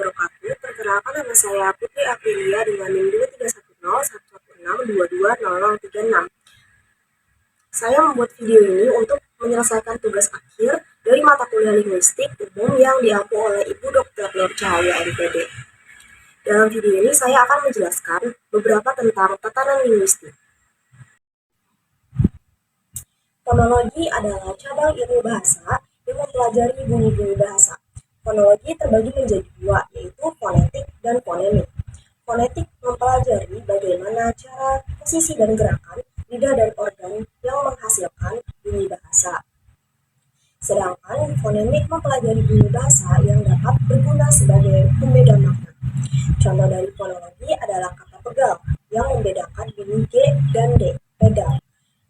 wabarakatuh. Perkenalkan, nama saya Putri Aprilia dengan NIM 231011122036. Saya membuat video ini untuk menyelesaikan tugas akhir dari mata kuliah linguistik umum yang diampu oleh Ibu Dr. Nur Cahaya MPD. Dalam video ini saya akan menjelaskan beberapa tentang tatanan linguistik. Fonologi adalah cabang ilmu bahasa yang mempelajari bunyi-bunyi bahasa. Fonologi terbagi menjadi dua, yaitu fonetik dan fonemik. Fonetik mempelajari bagaimana cara, posisi, dan gerakan lidah dan organ yang menghasilkan bunyi bahasa. Sedangkan fonemik mempelajari bunyi bahasa yang dapat berguna sebagai pembeda makna. Contoh dari fonologi adalah kata pegal yang membedakan bunyi G dan D, pegal.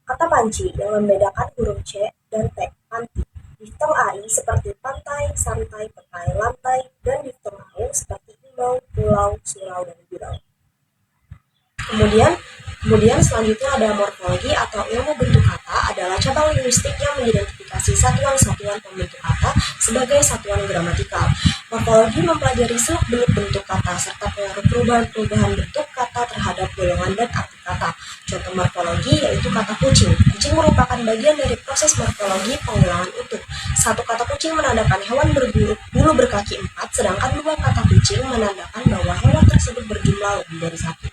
Kata panci yang membedakan huruf C dan T, panti. Diftong AI seperti pantai, santai, petai, lantai, dan diftong AU seperti imbau, pulau, surau, dan gurau. Kemudian selanjutnya ada morfologi atau ilmu bentuk kata, adalah cabang linguistik yang mengidentifikasi satuan-satuan pembentuk kata sebagai satuan gramatikal. Morfologi mempelajari seluk-beluk bentuk kata serta pengaruh perubahan-perubahan bentuk kata terhadap golongan dan arti kata. Contoh morfologi yaitu kata kucing. Kucing merupakan bagian dari proses morfologi pengulangan utuh. Satu kata kucing menandakan hewan berbulu berkaki 4, sedangkan dua kata kucing menandakan bahwa hewan tersebut berjumlah lebih dari satu.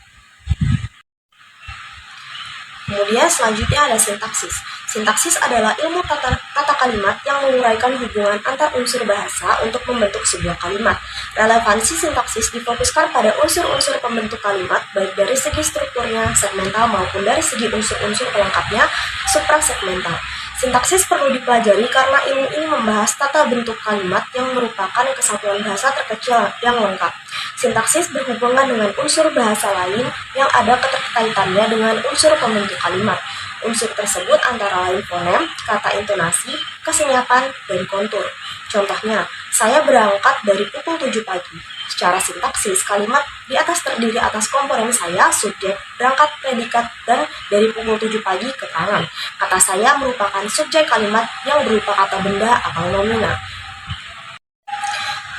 Kemudian selanjutnya ada sintaksis. Sintaksis adalah ilmu tata kalimat yang menguraikan hubungan antar unsur bahasa untuk membentuk sebuah kalimat. Relevansi sintaksis difokuskan pada unsur-unsur pembentuk kalimat, baik dari segi strukturnya, segmental, maupun dari segi unsur-unsur pelengkapnya, suprasegmental. Sintaksis perlu dipelajari karena ilmu ini membahas tata bentuk kalimat yang merupakan kesatuan bahasa terkecil yang lengkap. Sintaksis berhubungan dengan unsur bahasa lain yang ada keterkaitannya dengan unsur pembentuk kalimat. Unsur tersebut antara lain fonem, kata intonasi, kesenyapan, dan kontur. Contohnya, saya berangkat dari pukul 7 pagi. Secara sintaksis, kalimat di atas terdiri atas komponen saya, subjek, berangkat, predikat, dan dari pukul 7 pagi keterangan. Kata saya merupakan subjek kalimat yang berupa kata benda atau nomina.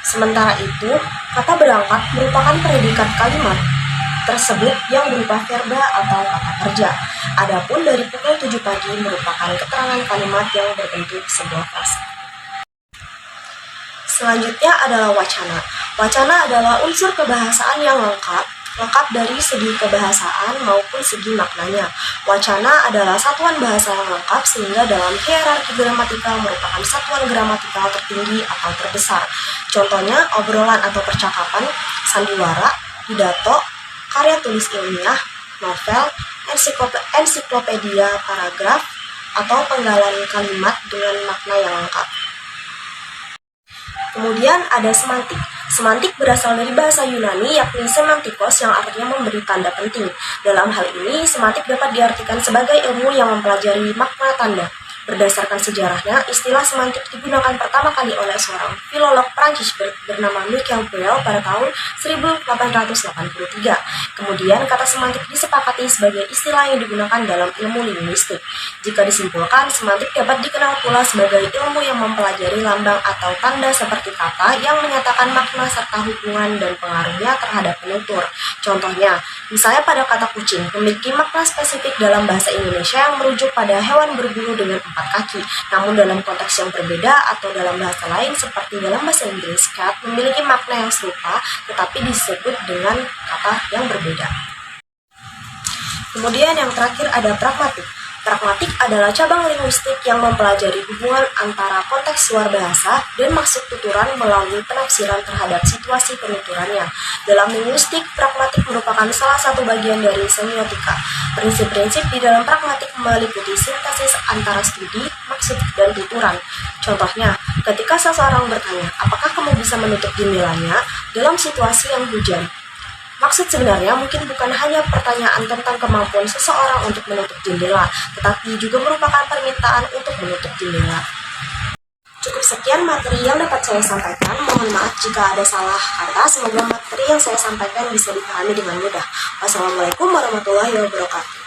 Sementara itu, kata berangkat merupakan predikat kalimat tersebut yang berupa verba atau kata kerja. Adapun dari pukul 7 pagi merupakan keterangan kalimat yang berbentuk sebuah frase. Selanjutnya adalah wacana. Wacana adalah unsur kebahasaan yang lengkap dari segi kebahasaan maupun segi maknanya. Wacana adalah satuan bahasa yang lengkap sehingga dalam hierarki gramatikal merupakan satuan gramatikal tertinggi atau terbesar. Contohnya obrolan atau percakapan, sandiwara, pidato, karya tulis ilmiah, novel, ensiklopedia, paragraf, atau penggalan kalimat dengan makna yang lengkap. Kemudian ada semantik. Semantik berasal dari bahasa Yunani yakni semantikos yang artinya memberi tanda penting. Dalam hal ini, semantik dapat diartikan sebagai ilmu yang mempelajari makna tanda. Berdasarkan sejarahnya, istilah semantik digunakan pertama kali oleh seorang filolog Prancis bernama Michel Buel pada tahun 1883. Kemudian, kata semantik disepakati sebagai istilah yang digunakan dalam ilmu linguistik. Jika disimpulkan, semantik dapat dikenal pula sebagai ilmu yang mempelajari lambang atau tanda seperti kata yang menyatakan makna serta hubungan dan pengaruhnya terhadap penutur. Contohnya, misalnya pada kata kucing, memiliki makna spesifik dalam bahasa Indonesia yang merujuk pada hewan berbulu dengan 4 kaki. Namun dalam konteks yang berbeda atau dalam bahasa lain seperti dalam bahasa Inggris, cat memiliki makna yang serupa tetapi disebut dengan kata yang berbeda. Kemudian yang terakhir ada pragmatik. Pragmatik adalah cabang linguistik yang mempelajari hubungan antara konteks luar bahasa dan maksud tuturan melalui penafsiran terhadap situasi penuturannya. Dalam linguistik, pragmatik merupakan salah satu bagian dari semiotika. Prinsip-prinsip di dalam pragmatik meliputi sintesis antara studi, maksud, dan tuturan. Contohnya, ketika seseorang bertanya, apakah kamu bisa menutup jendelanya dalam situasi yang hujan? Maksud sebenarnya mungkin bukan hanya pertanyaan tentang kemampuan seseorang untuk menutup jendela, tetapi juga merupakan permintaan untuk menutup jendela. Cukup sekian materi yang dapat saya sampaikan. Mohon maaf jika ada salah kata. Semoga materi yang saya sampaikan bisa dipahami dengan mudah. Wassalamualaikum warahmatullahi wabarakatuh.